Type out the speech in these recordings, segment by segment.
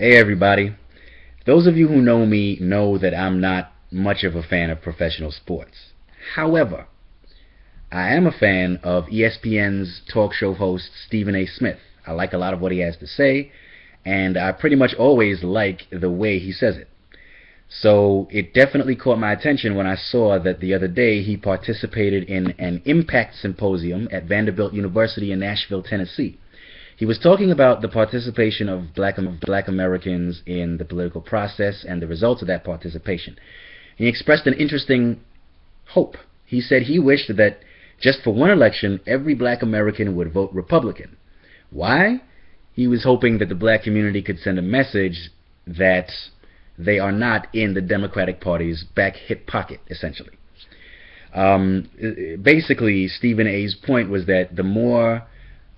Hey everybody. Those of you who know me know that I'm not much of a fan of professional sports. However, I am a fan of ESPN's talk show host Stephen A. Smith. I like a lot of what he has to say, and I pretty much always like the way he says it. So it definitely caught my attention when I saw that the other day he participated in an impact symposium at Vanderbilt University in Nashville, Tennessee. He was talking about the participation of black Americans in the political process and the results of that participation. He expressed an interesting hope. He said he wished that just for one election, every black American would vote Republican. Why? He was hoping that the black community could send a message that they are not in the Democratic Party's back hip pocket, essentially. Basically, Stephen A.'s point was that the more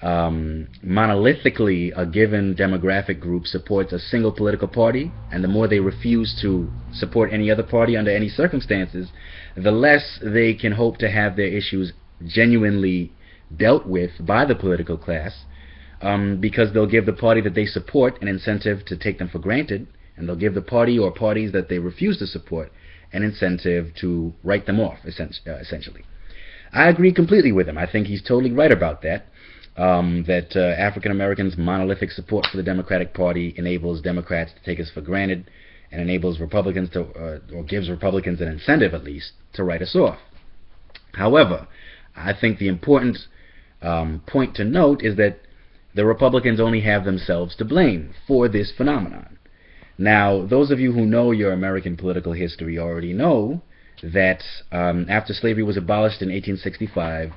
monolithically a given demographic group supports a single political party, and the more they refuse to support any other party under any circumstances, the less they can hope to have their issues genuinely dealt with by the political class, because they'll give the party that they support an incentive to take them for granted, and they'll give the party or parties that they refuse to support an incentive to write them off, essentially. I agree completely with him. I think he's totally right about that. African Americans' monolithic support for the Democratic Party enables Democrats to take us for granted, and enables Republicans to, or gives Republicans an incentive at least, to write us off. However, I think the important point to note is that the Republicans only have themselves to blame for this phenomenon. Now, those of you who know your American political history already know that after slavery was abolished in 1865,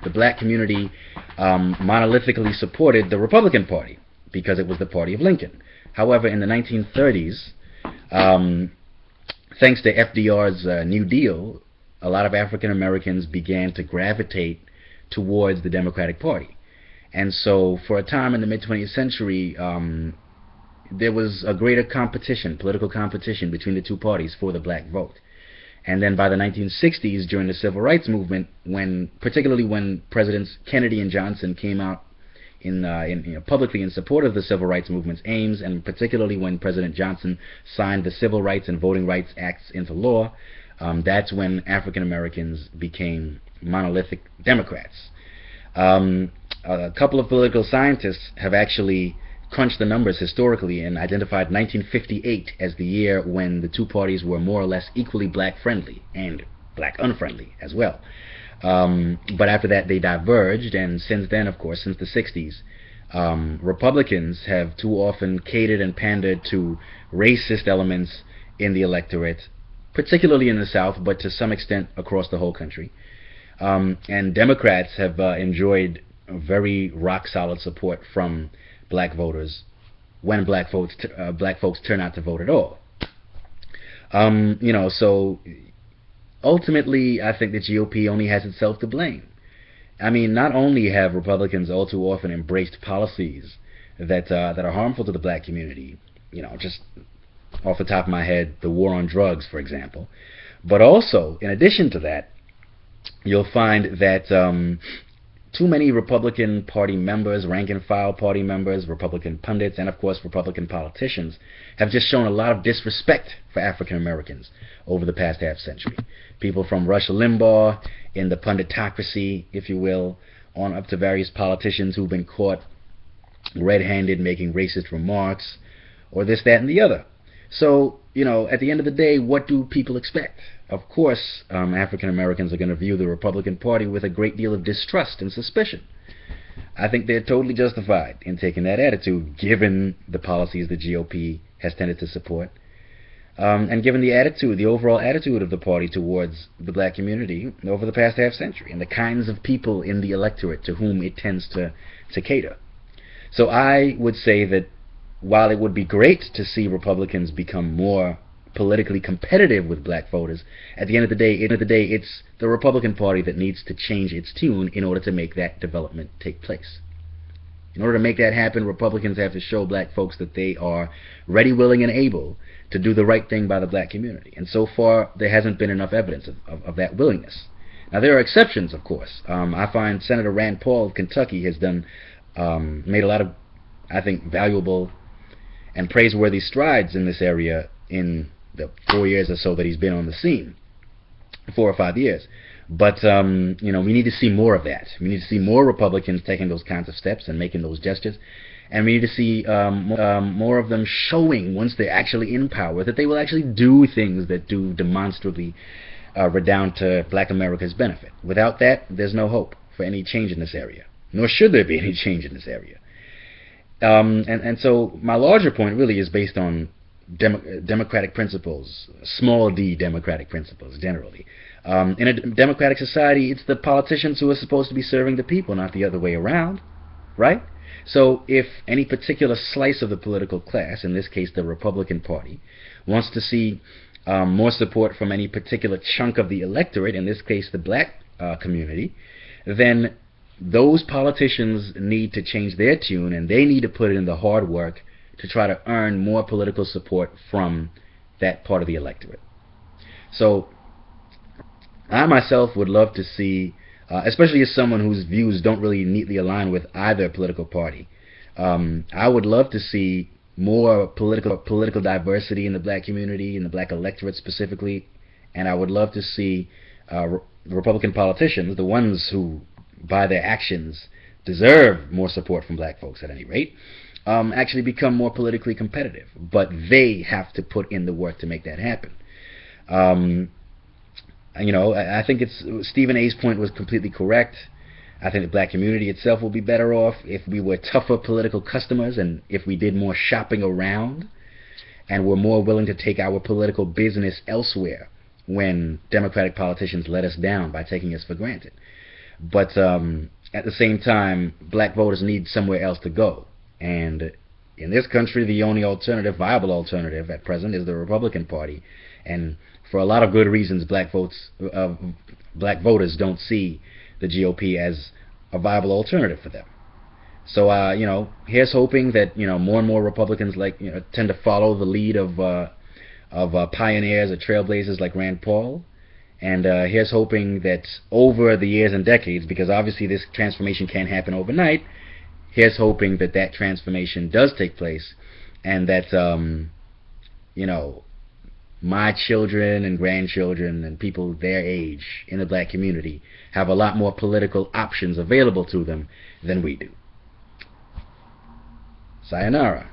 the black community monolithically supported the Republican Party because it was the party of Lincoln. However, in the 1930s, thanks to FDR's New Deal, a lot of African Americans began to gravitate towards the Democratic Party. And so for a time in the mid-20th century, there was a greater competition, political competition, between the two parties for the black vote. And then by the 1960s, during the Civil Rights Movement, particularly when Presidents Kennedy and Johnson came out publicly in support of the Civil Rights Movement's aims, and particularly when President Johnson signed the Civil Rights and Voting Rights Acts into law, that's when African Americans became monolithic Democrats. A couple of political scientists have actually crunched the numbers historically and identified 1958 as the year when the two parties were more or less equally black-friendly and black-unfriendly as well. But after that they diverged, and since then, of course, since the 60s, Republicans have too often catered and pandered to racist elements in the electorate, particularly in the South, but to some extent across the whole country. And Democrats have enjoyed very rock-solid support from black voters when black folks turn out to vote at all. So ultimately, I think the GOP only has itself to blame. I mean, not only have Republicans all too often embraced policies that are harmful to the black community, just off the top of my head, the war on drugs, for example, but also, in addition to that, you'll find that too many Republican Party members, rank-and-file party members, Republican pundits, and of course Republican politicians have just shown a lot of disrespect for African Americans over the past half-century. People from Rush Limbaugh in the punditocracy, if you will, on up to various politicians who've been caught red-handed making racist remarks, or this, that, and the other. So, at the end of the day, what do people expect? Of course, African Americans are going to view the Republican Party with a great deal of distrust and suspicion. I think they're totally justified in taking that attitude, given the policies the GOP has tended to support, and given the overall attitude of the party towards the black community over the past half-century, and the kinds of people in the electorate to whom it tends to cater. So I would say that while it would be great to see Republicans become more politically competitive with black voters, at the end of the day, it's the Republican Party that needs to change its tune in order to make that development take place. In order to make that happen, Republicans have to show black folks that they are ready, willing, and able to do the right thing by the black community. And so far, there hasn't been enough evidence of that willingness. Now, there are exceptions, of course. I find Senator Rand Paul of Kentucky has made a lot of, I think, valuable and praiseworthy strides in this area in the 4 years or so that he's been on the scene, 4 or 5 years. But we need to see more of that. We need to see more Republicans taking those kinds of steps and making those gestures, and we need to see more of them showing, once they're actually in power, that they will actually do things that do demonstrably redound to Black America's benefit. Without that, there's no hope for any change in this area, nor should there be any change in this area. And so my larger point really is based on democratic principles, small d democratic principles generally. In a democratic society, it's the politicians who are supposed to be serving the people, not the other way around, right? So if any particular slice of the political class, in this case the Republican Party, wants to see more support from any particular chunk of the electorate, in this case the black community, then those politicians need to change their tune, and they need to put in the hard work to try to earn more political support from that part of the electorate. So I myself would love to see, especially as someone whose views don't really neatly align with either political party, I would love to see more political diversity in the black community, in the black electorate specifically, and I would love to see Republican politicians, the ones who by their actions deserve more support from black folks at any rate, actually become more politically competitive. But they have to put in the work to make that happen. I think Stephen A's point was completely correct. I think the black community itself will be better off if we were tougher political customers, and if we did more shopping around and were more willing to take our political business elsewhere when Democratic politicians let us down by taking us for granted. But at the same time, black voters need somewhere else to go. And in this country, the only viable alternative at present is the Republican Party. And for a lot of good reasons, black voters don't see the GOP as a viable alternative for them. So, here's hoping that more and more Republicans tend to follow the lead of pioneers or trailblazers like Rand Paul. And here's hoping that over the years and decades, because obviously this transformation can't happen overnight, here's hoping that that transformation does take place, and that my children and grandchildren and people their age in the black community have a lot more political options available to them than we do. Sayonara.